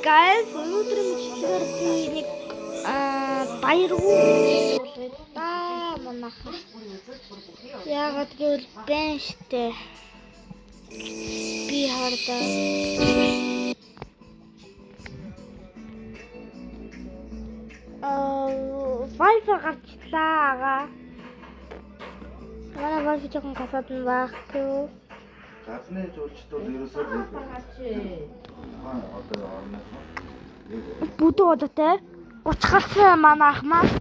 guys, өнөөдрийн мэдлэгээр би нэг баяргүй та манайх. Яагаад гэвэл бэн штэ. Би хардаа. Wi-Fi гарчлаа. Манай Wi-Fi жоохон гасаад байхгүй. Гадны жуулчдууд ерөөсөө Бүдүү одотой уцгалсан манайх маань.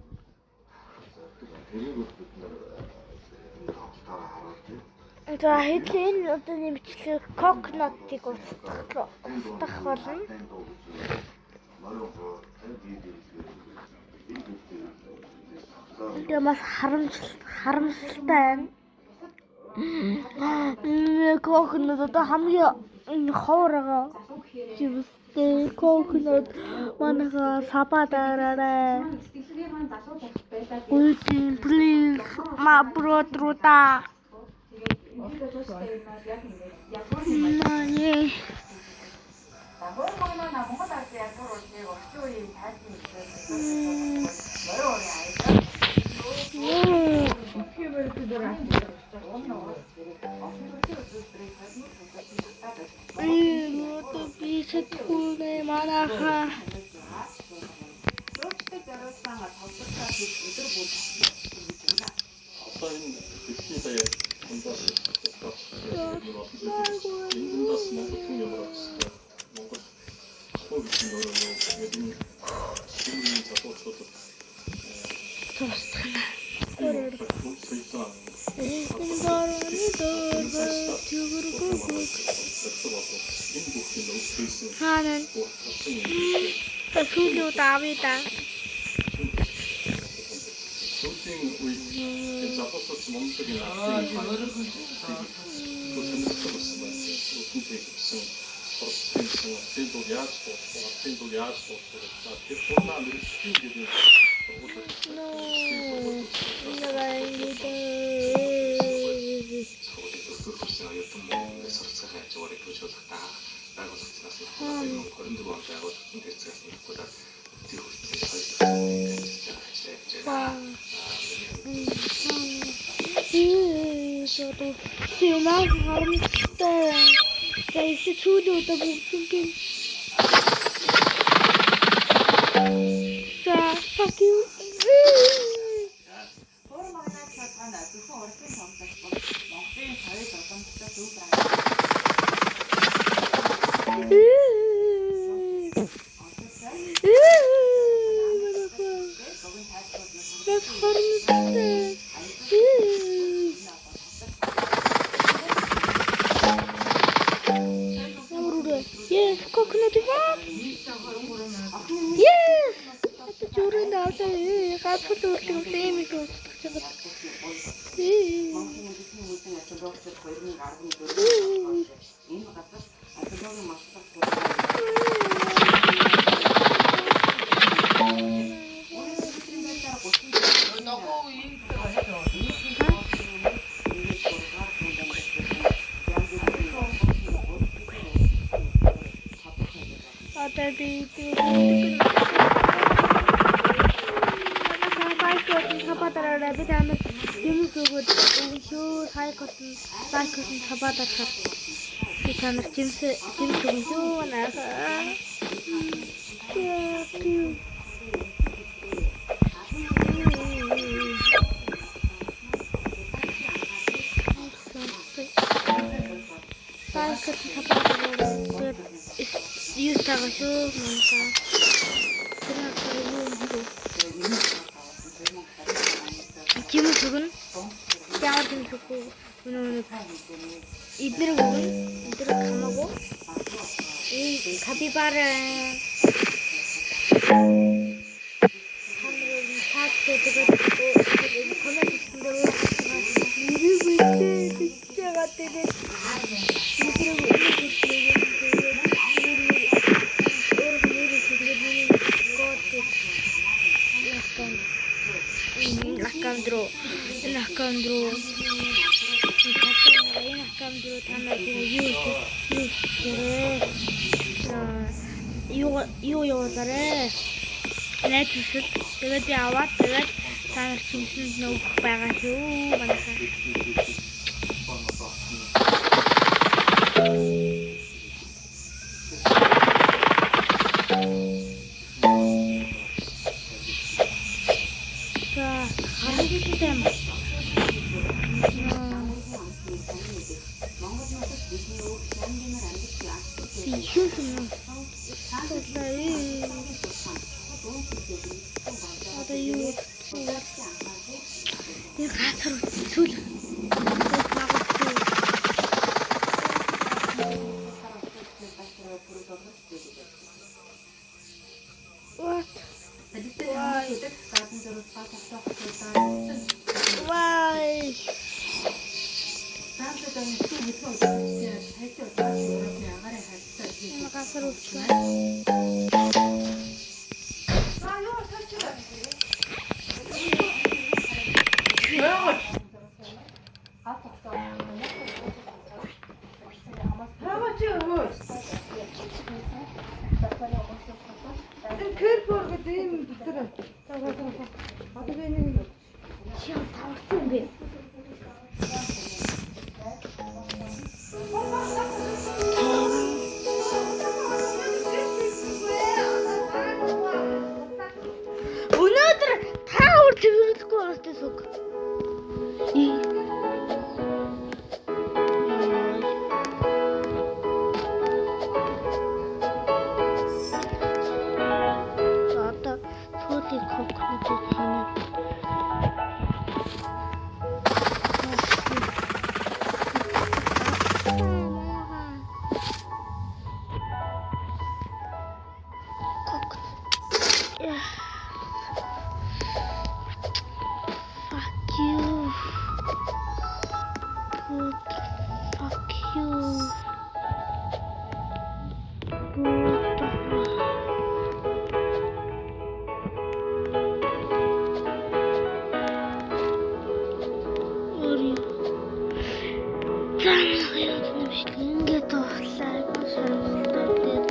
За хэдийн одоо нэмчлэг кокнотыг устгах болно. Ямас харамсалтай байна. Кокнот одоо хамгийн хоороо живстэй кокнот манайха сабадараа. Үлдин please my brother. Нани. Это пишет хуйня манаха. Хаан тасуулуу давида. Сиумаа харамстай. Тэйс чүлөө одоо бүгд. За, fuck you. Yes, coconut hat. Yes. Это чурын даалаа. Гацхал үрлэг юм их устгаж байгаа. Capybara. юу явуулаарэ. Найз өсөд тэгээд би аваад тэгээд та нар чимсэнд нөөх байгаа шүү. Манайхаа. За, харанхтай юм. Одоо юу тэр гацар сүүл What? Why? Гацар үчээ. Өнөөдөр та үрд төвлөхгүй бастай сүг. Одоо сүүлийг хокнод хийнэ. Fuck you. Good. Fuck you. Good. Ори. Замах яд нэвшил ингээд дууслаа. Шаардлагатай дээр.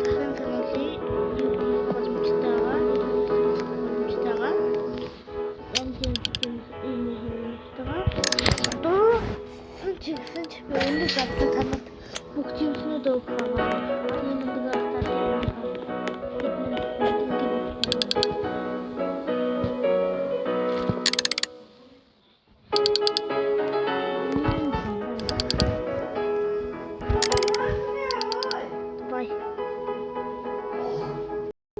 Дахин каналын YouTube боломжтойгоо одоо ч би өндөр гадна танад бүх юмснууд өгөх байгаа.